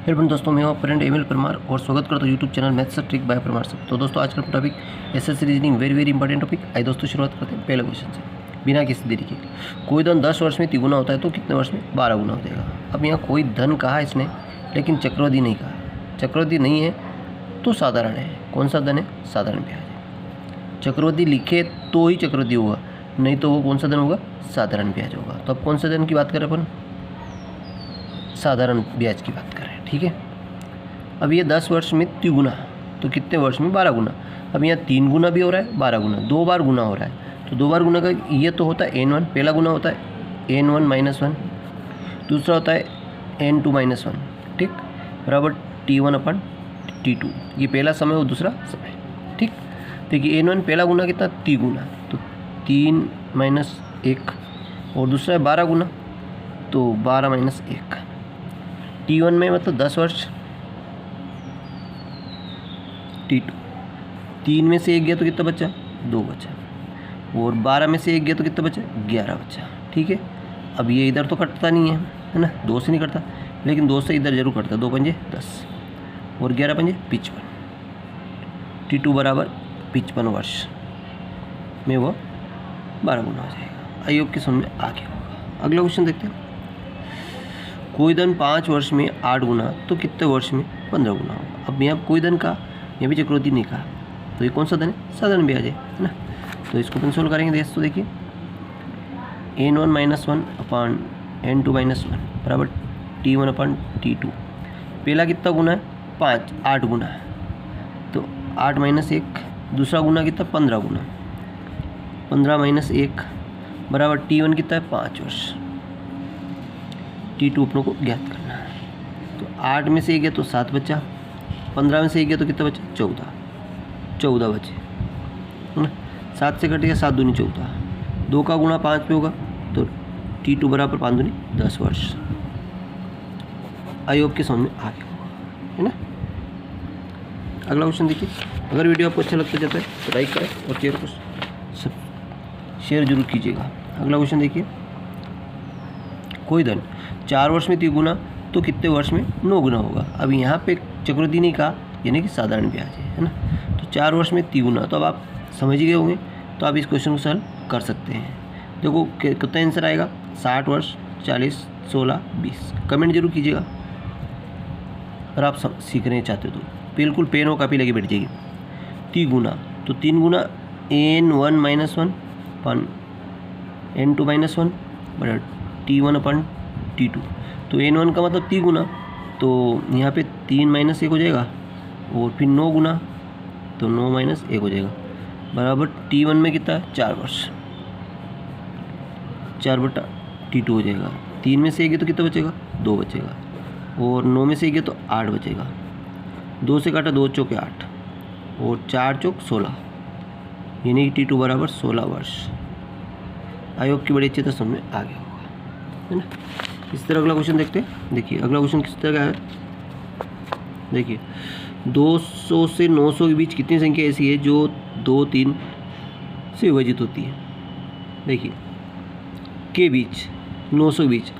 Hello दोस्तों, मैं हूं फ्रेंड एमिल परमार और स्वागत करता हूं YouTube channel maths trick bye Parmar से। तो दोस्तों, आज का topic SSC reasoning very important topic. आइए दोस्तों, शुरुआत करते हैं पहले क्वेश्चन से बिना किसी देरी के। कोई धन 10 वर्ष में 3 गुना होता है तो कितने वर्ष में 12 गुना हो जाएगा। अब यहाँ कोई धन कहा इसने, लेकिन चक्रवृद्धि नहीं कहा। चक्रवृद्धि नहीं है तो साधारण है। कौन सा धन है? साधारण ब्याज है। चक्रवृद्धि लिखे तो ही चक्रवृद्धि होगा, नहीं तो वो कौन सा धन होगा? साधारण ब्याज होगा। तो अब कौन सा धन की बात करें अपन? साधारण ब्याज की बात करें, ठीक है। अब ये 10 वर्ष में 3 गुना, तो कितने वर्ष में 12 गुना। अब यहाँ 3 गुना भी हो रहा है, 12 गुना, 2 बार गुना हो रहा है। तो 2 बार गुना का ये तो होता है n1, पहला गुना होता है n1 - 1, दूसरा होता है n2 - 1, ठीक, बराबर T1/T2। ये पहला समय और दूसरा समय, ठीक। देखिए n1 पहला गुना कितना? 3 गुना, तो 3 - 1, और दूसरा है 12 गुना, तो 12 - 1। T1 में मतलब 10 वर्ष, T2 3 में से 1 गया तो कितना बचा? 2 बचा, और 12 में से 1 गया तो कितना बचा? 11 बचा, ठीक है। अब ये इधर तो कटता नहीं है ना, 2 से नहीं कटता, लेकिन 2 से इधर जरूर कटता। 2 पंजे 10 और 11 पंजे 55। T2 बराबर 55 वर्ष में वो 12 गुना हो जाएगा। आयोग की समझ में आ गया होगा। अगला क्वेश्चन देखते हैं। कोई धन 5 वर्ष में 8 गुना तो कितने वर्ष में 15 गुना होगा। अब यहाँ कोई धन का, यहाँ भी चक्रवृद्धि नहीं कहा, तो ये कौन सा धन है? साधारण ब्याज है ना। तो इसको अपन सोल्व करेंगे। तो देखिए n1 - 1/n2 - 1 बराबर T1/T2। पहला कितना गुना है? 5, 8 गुना है, तो 8 - 1। दूसरा गुना कितना? 15 गुना, 15 - 1 बराबर T1 कितना है? 5 वर्ष। T2 अपनों को ज्ञात करना है। तो 8 में से 1 गया तो 7 बचा, 15 में से 1 गया तो कितना बचा? 14 बचे, है ना। 7 से कट गया, 7 दूनी 14, 2 का गुणा 5 पे होगा, तो T2 बराबर 5 दूनी 10 वर्ष। आयोग के समझ में आ गया होगा, है ना। अगला क्वेश्चन देखिए। अगर वीडियो आपको अच्छा लगता जाता है तो लाइक करें और शेयर को शेयर जरूर कीजिएगा। अगला क्वेश्चन देखिए। कोई धन 4 वर्ष में 3 गुना तो कितने वर्ष में 9 गुना होगा। अब यहाँ पे चक्रवृद्धि नहीं कहा, यानी कि साधारण ब्याज है ना। तो 4 वर्ष में 3 गुना, तो अब आप समझ ही गए होंगे, तो आप इस क्वेश्चन को सॉल्व कर सकते हैं। देखो कितना आंसर आएगा? 60 वर्ष, 40, 16, 20। कमेंट जरूर कीजिएगा अगर आप सीखने चाहते हो तो। बिल्कुल पेन और कापी लगे बैठ जाइए। 3 गुना, तो 3 गुना n1 - 1 n2 - 1 बराबर T1/T2। तो n1 का मतलब 3 गुना, तो यहाँ पे 3 - 1 हो जाएगा, और फिर 9 गुना, तो 9 - 1 हो जाएगा, बराबर T1 में कितना है? 4 वर्ष, 4/T2 हो जाएगा। 3 में से 1 गया तो कितना बचेगा? 2 बचेगा, और 9 में से 1 गया तो 8 बचेगा। 2 से काटा, 2 चौके 8, और 4 चौक 16, यानी कि T2 बराबर 16 वर्ष। आयोग की बड़ी अच्छी तरह समझ में आ गया होगा, है ना। इस तरह अगला क्वेश्चन देखते हैं। देखिए अगला क्वेश्चन किस तरह का है। देखिए 200 से 900 के बीच कितनी संख्या ऐसी है जो 2, 3 से विभाजित होती है। देखिए के बीच, 900 के बीच,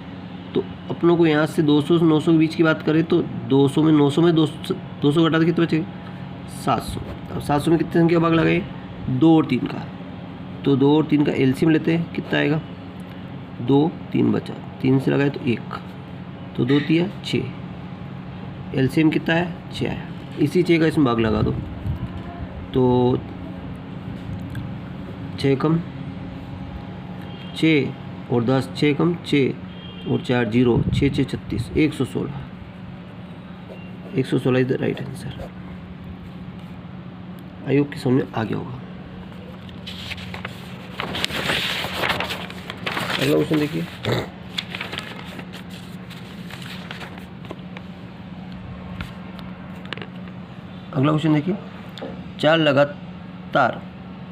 तो अपनों को यहाँ से 200 से 900 के बीच की बात करें तो 200 में 200 घटा तो कितने बचेगा? 700। अब 700 में कितनी संख्या भाग लगाए? 2 और 3 का, तो 2 और 3 का एलसीएम लेते हैं। कितना आएगा? 2, 3 बचा, 3 से लगाए तो 1, तो 2 तिया 6, एलसीएम कितना है? 6 है। इसी 6 का इसमें भाग लगा दो, तो 6 कम 6 और 10, 6 कम 6 और 4 0, 6 6 36, 116। 116 इज द राइट आंसर। आयोग की समझ में आ गया होगा। अगला क्वेश्चन देखिए। अगला क्वेश्चन देखिए। 4 लगातार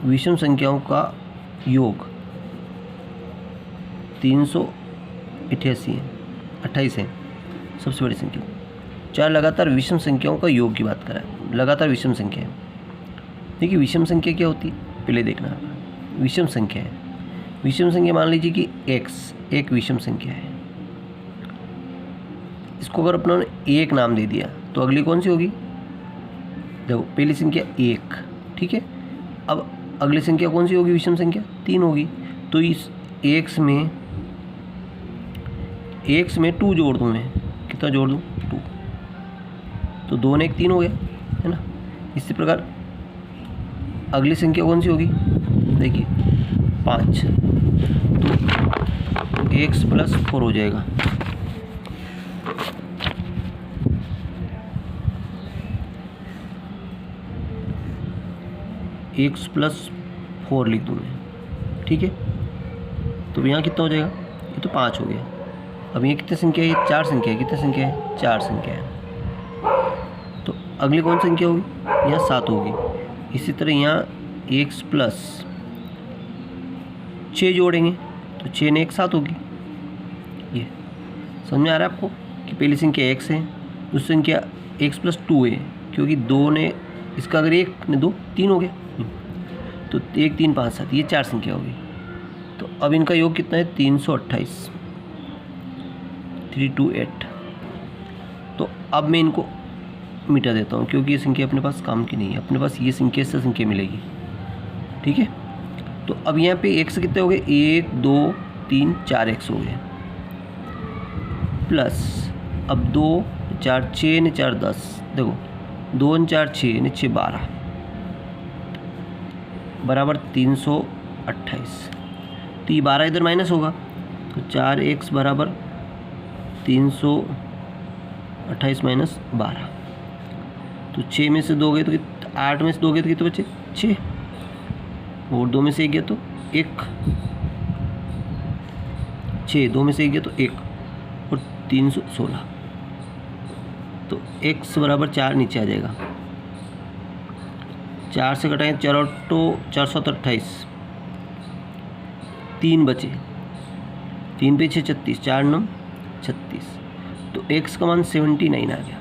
विषम संख्याओं का योग 388 है, 28 है सबसे बड़ी संख्या। 4 लगातार विषम संख्याओं का योग की बात करें। लगातार विषम संख्या है। देखिए विषम संख्या क्या होती है पहले देखना। विषम संख्या है, विषम संख्या मान लीजिए कि x एक विषम संख्या है। इसको अगर अपना एक नाम दे दिया तो अगली कौन सी होगी? देखो पहली संख्या 1, ठीक है। अब अगली संख्या कौन सी होगी? विषम संख्या 3 होगी। तो इस x में 2 जोड़ दूँ मैं, कितना जोड़ दूँ? 2। तो 2 ने 1 3 हो गया, है ना। इसी प्रकार अगली संख्या कौन सी होगी? देखिए 5, तो x + 4 हो जाएगा। x + 4 लिख दूँ मैं, ठीक है। तो यहाँ कितना हो जाएगा? ये तो 5 हो गया। अब ये कितनी संख्या है? ये 4 संख्या है। कितनी संख्या है? 4 संख्या है। तो अगली कौन संख्या होगी? यहाँ 7 होगी। इसी तरह यहाँ x + 6 जोड़ेंगे तो 6 ने 1 7 होगी। ये समझ में आ रहा है आपको कि पहली संख्या x है, दूसरी संख्या x + 2 है, क्योंकि 2 ने इसका अगर 1 ने 2 3 हो गया, तो 1 3 5 7 ये 4 संख्या होगी। तो अब इनका योग कितना है? 328, 328। तो अब मैं इनको मिटा देता हूँ, क्योंकि ये संख्या अपने पास काम की नहीं है। अपने पास ये संख्या से संख्या मिलेगी, ठीक है। तो अब यहाँ पे x कितने हो गए? 1 2 3 4 x हो गए, प्लस अब 2 4 6 ने 4 10, देखो 2 4 6 ने 6 12 बराबर 328। तो ये 12 इधर माइनस होगा, तो 4x बराबर 328 माइनस 12। तो 6 में से 2 गए तो 8 में से 2 गए तो कितने बचे? 6, और 2 में से 1 गया तो 1, 6 2 में से 1 गया तो 1, और 316। तो x बराबर 4 नीचे आ जाएगा। 4 से घटाएं 4 और तो 428, 3 बचे, 3 पे 6 36, 4 9 36। तो x का मान 79 आ गया।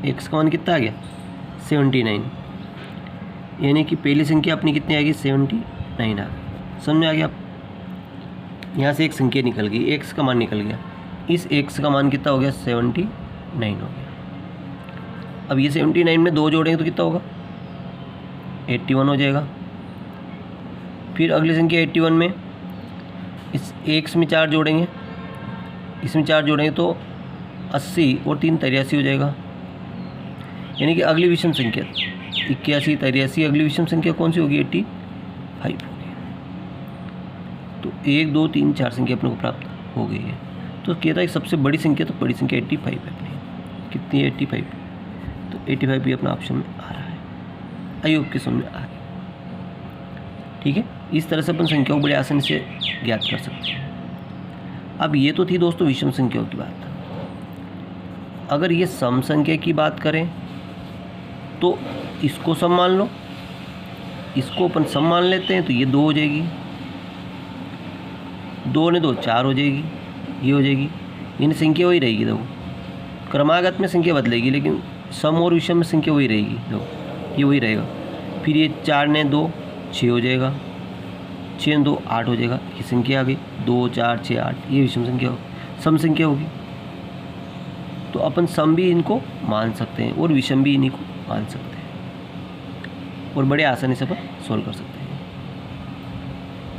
x का मान कितना आ गया? 79। यानी कि पहली संख्या अपनी कितनी आ गई? 79 आ गई। समझ में आ गया? यहाँ से एक संख्या निकल गई, x का मान निकल गया। इस x का मान कितना हो गया? 79 हो गया। अब ये 79 में 2 जोड़ेंगे तो कितना होगा? 81 हो जाएगा। फिर अगली संख्या 81 में इस x में 4 जोड़ेंगे, इसमें 4 जोड़ेंगे तो 80 और 3 83 हो जाएगा। यानी कि अगली विषम संख्या 81 83, अगली विषम संख्या कौन सी होगी? 85 होगी। तो 1 2 3 4 संख्या अपने को प्राप्त हो गई है। तो कहता है सबसे बड़ी संख्या, तो बड़ी संख्या 85 है अपनी। कितनी है? 85। तो 85 भी अपना ऑप्शन में आ रहा है। आई होप के समझ में आ गया, ठीक है। इस तरह से अपन संख्याओं को बड़े आसानी से ज्ञात कर सकते हैं। अब ये तो थी दोस्तों विषम संख्याओं की बात। अगर ये सम संख्या की बात करें तो इसको सम मान लो, इसको अपन सम मान लेते हैं, तो ये 2 हो जाएगी, 2 ने 2 4 हो जाएगी, ये हो जाएगी। यानी संख्या वही रहेगी। देखो क्रमागत में संख्या बदलेगी, लेकिन सम और विषम में संख्या वही रहेगी। देखो ये वही रहेगा। फिर ये 4 ने 2 6 हो जाएगा, 6 ने 2 8 हो जाएगा। ये संख्या आ गई 2 4 6 8, ये विषम संख्या होगी, सम संख्या होगी। तो अपन सम भी इनको मान सकते हैं और विषम भी इन्हीं को मान सकते हैं, और बड़े आसानी से अपन सोल्व कर सकते हैं,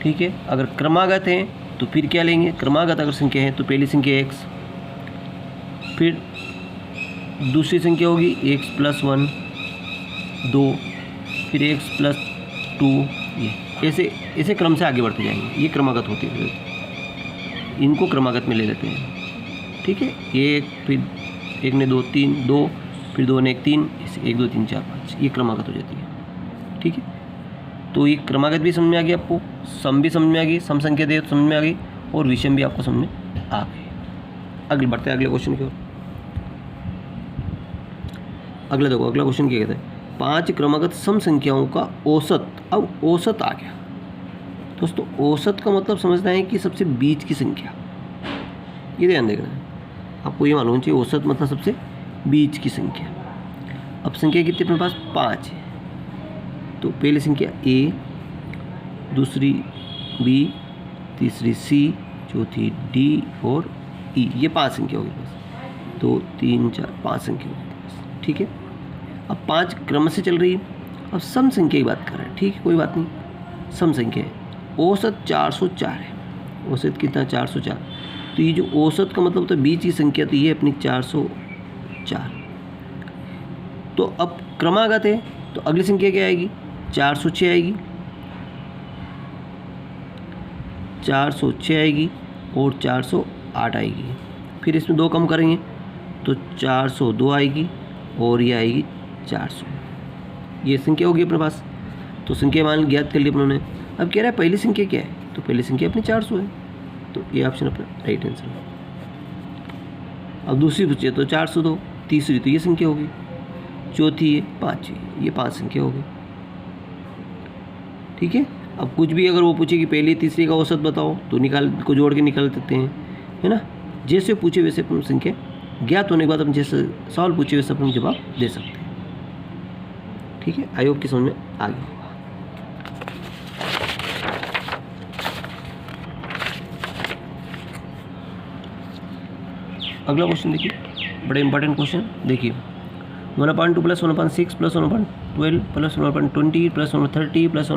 ठीक है। अगर क्रमागत हैं तो फिर क्या लेंगे? क्रमागत अगर संख्या है तो पहली संख्या x, फिर दूसरी संख्या होगी x + 1 2, फिर x + 2, ये ऐसे ऐसे क्रम से आगे बढ़ते जाएंगे। ये क्रमागत होती है, इनको क्रमागत में ले लेते हैं, ठीक है। 1 फिर 1 ने 2 3 2, फिर 2 ने 1 3, 1 2 3 4 5, ये क्रमागत हो जाती है, ठीक है। तो ये क्रमागत भी समझ में आ गई आपको, सम भी समझ में आ गई, सम संख्या दे तो समझ में आ गई, और विषम भी आपको समझ में आ गई। अगले बढ़ते हैं अगले क्वेश्चन की ओर। अगला देखो, अगला क्वेश्चन क्या कहता है? 5 क्रमागत सम संख्याओं का औसत। अब औसत आ गया दोस्तों। औसत का मतलब समझना है कि सबसे बीच की संख्या, ये ध्यान देखना है आपको, ये मालूम चाहिए। औसत मतलब सबसे बीच की संख्या। अब संख्या कितनी अपने पास? 5 है। तो पहली संख्या a, दूसरी b, तीसरी c, चौथी d और e, ये 5 संख्या होगी बस। 2 3 4 5 संख्या होगी, ठीक है। अब 5 क्रम से चल रही है। अब सम संख्या की बात कर रहे हैं, ठीक है, कोई बात नहीं। सम संख्या है, औसत 404 है। औसत कितना? 404। तो ये जो औसत का मतलब होता है बीच की संख्या, तो ये अपनी 404। तो अब क्रमागत है, तो अगली संख्या क्या आएगी? 406 आएगी, 406 आएगी और 408 आएगी। फिर इसमें 2 कम करेंगे तो 402 आएगी और ये आएगी 400। ये संख्या होगी अपने पास। तो संख्या मान ज्ञात कर ली अपनों ने। अब कह रहा है पहली संख्या क्या है? तो पहली संख्या अपनी 400 है, तो ये ऑप्शन अपना राइट आंसर है। अब दूसरी पूछिए तो 402, तीसरी तो ये संख्या होगी, चौथी है, पाँचवीं, ये 5 संख्या होगी, ठीक है। अब कुछ भी अगर वो पूछे कि पहली तीसरी का औसत बताओ, तो को जोड़ के निकाल देते हैं, है ना। जैसे पूछे वैसे अपन संख्या ज्ञात होने के बाद हम जैसे सवाल पूछे वैसे अपन जवाब दे सकते हैं, ठीक है। आई होप की समझ में आ गया। अगला क्वेश्चन देखिए, बड़े इंपॉर्टेंट क्वेश्चन देखिए। 1/2 + 1/6 + 1/12 + 1/20 + 1/30 +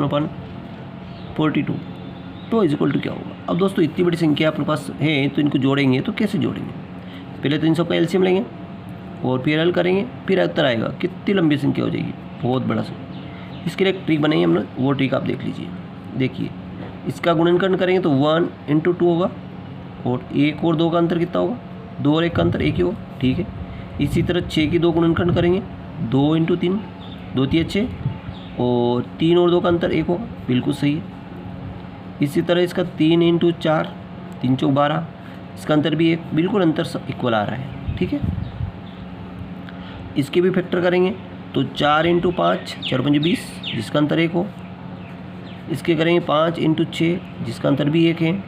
1/42 तो इज इक्वल टू क्या होगा? अब दोस्तों इतनी बड़ी संख्या अपने पास है, तो इनको जोड़ेंगे तो कैसे जोड़ेंगे? पहले तो इन सबका एलसीएम लेंगे और फिर हल करेंगे, फिर उत्तर आएगा। कितनी लंबी संख्या हो जाएगी, बहुत बड़ा सा। इसके लिए एक ट्रिक बनाई हमने, वो ट्रिक आप देख लीजिए। देखिए, इसका गुणनखंड करेंगे तो 1 × 2 होगा, और 1 और 2 का अंतर कितना होगा? 2 और 1 का अंतर 1 ही होगा, ठीक है। इसी तरह 6 की 2 गुणनखंड करेंगे, 2 × 3, 2 × 3 6, और 3 और 2 का अंतर 1 होगा, बिल्कुल सही है। इसी तरह इसका 3 × 4, 3 × 4 12, इसका अंतर भी 1, बिल्कुल अंतर सब इक्वल आ रहा है, ठीक है। इसके भी फैक्टर करेंगे तो 4 × 5, 4 × 5 20, जिसका अंतर 1 हो। इसके करेंगे 5 × 6, जिसका अंतर भी 1 है।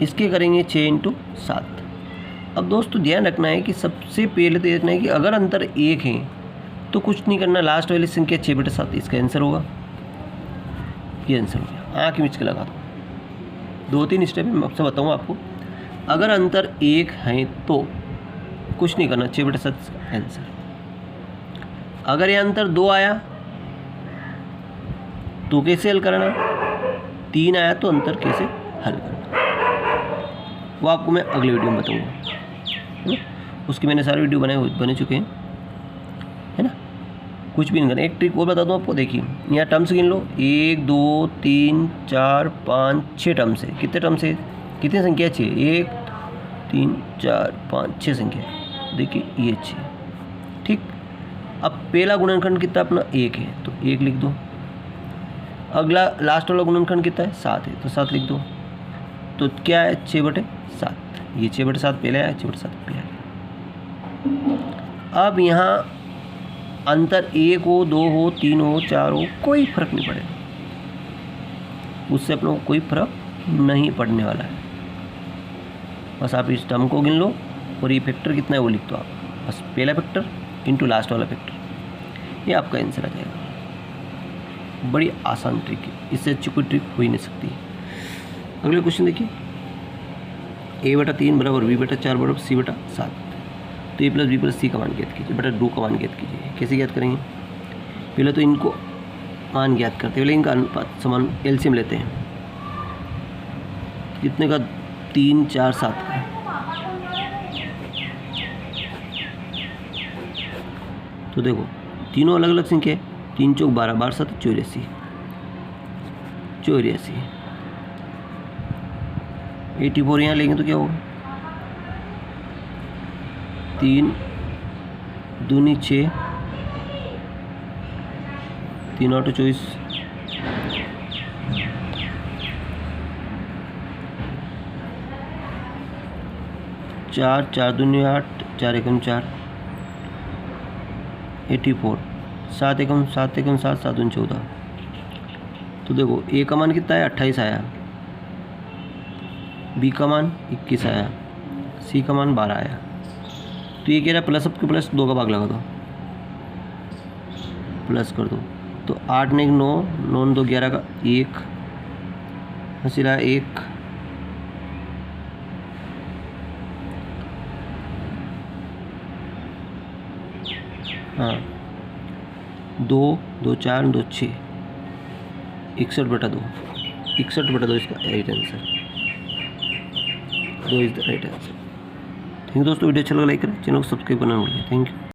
इसके करेंगे 6 × 7। अब दोस्तों ध्यान रखना है कि सबसे पहले तो देखना है कि अगर अंतर 1 है तो कुछ नहीं करना, लास्ट वाली संख्या 6/7 इसका आंसर होगा। ये आंसर हो गया, आँख मिच के लगा दो। 2-3 स्टेप मैं आपसे बताऊँगा आपको। अगर अंतर 1 है तो कुछ नहीं करना, 6/7 इसका आंसर। अगर ये अंतर 2 आया तो कैसे हल करना, 3 आया तो अंतर कैसे हल करना, वो आपको मैं अगले वीडियो में बताऊँगा, है ना। उसके मैंने सारे वीडियो बने चुके हैं, है ना। कुछ भी नहीं करना। एक ट्रिक और बता दूँ आपको, देखिए यहाँ टर्म्स गिन लो, 1 2 3 4 5 6 टर्म्स है। कितने टर्म्स है, कितनी संख्या? 6, 1 3 4 5 6 संख्या, देखिए ये 6, ठीक। अब पहला गुणनखंड कितना अपना 1 है, तो 1 लिख दो। अगला लास्ट वाला गुणनखंड कितना है? 7 है, तो 7 लिख दो। तो क्या है? 6/7। ये 6/7 पहले आया, 6/7 पहले आया। अब यहाँ अंतर 1 हो, 2 हो, 3 हो, 4 हो, कोई फर्क नहीं पड़ेगा, उससे अपनों को कोई फर्क नहीं पड़ने वाला है। बस आप इस टर्म को गिन लो और ये फैक्टर कितना है वो लिख दो आप, बस पहला फैक्टर इंटू लास्ट वाला फैक्टर, ये आपका आंसर आ जाएगा। बड़ी आसान ट्रिक है, इससे अच्छी कोई ट्रिक हो ही नहीं सकती। अगले क्वेश्चन देखिए, a/3 = b/4 = c/7। तो a + b + c का मान ज्ञात कीजिए, बटा 2 का मान ज्ञात कीजिए। कैसे ज्ञात करेंगे? पहले तो इनको मान ज्ञात करते हैं, पहले इनका अनुपात समान एलसीएम लेते हैं। कितने का? 3 4 7 का। तो देखो तीनों अलग अलग संख्या है, 3 × 4 12, 12 7 84, 84 यहाँ लेंगे तो क्या होगा? 3 दूनी 6, 3 8 24, 4 4 दूनी 8, 4 एकम 4, 84, 7 एकम 7 एकम 7, 7 दूनी 14। तो देखो ए का मान कितना है? 28 आया, बी का मान 21 आया, सी का मान 12 आया। तो ये कह रहा है प्लस, सबके प्लस 2 का भाग लगा दो, प्लस कर दो। तो 8 ने 9, 9 2 11 का 1, हंसिला 1, हाँ 2 2 4 2 6 61/2 61/2 इसका right answer, 2 is the right answer. Thank you दोस्तों, वीडियो अच्छा लगा लाइक करें, चैनल को सब्सक्राइब करना ना भूलें। Thank you.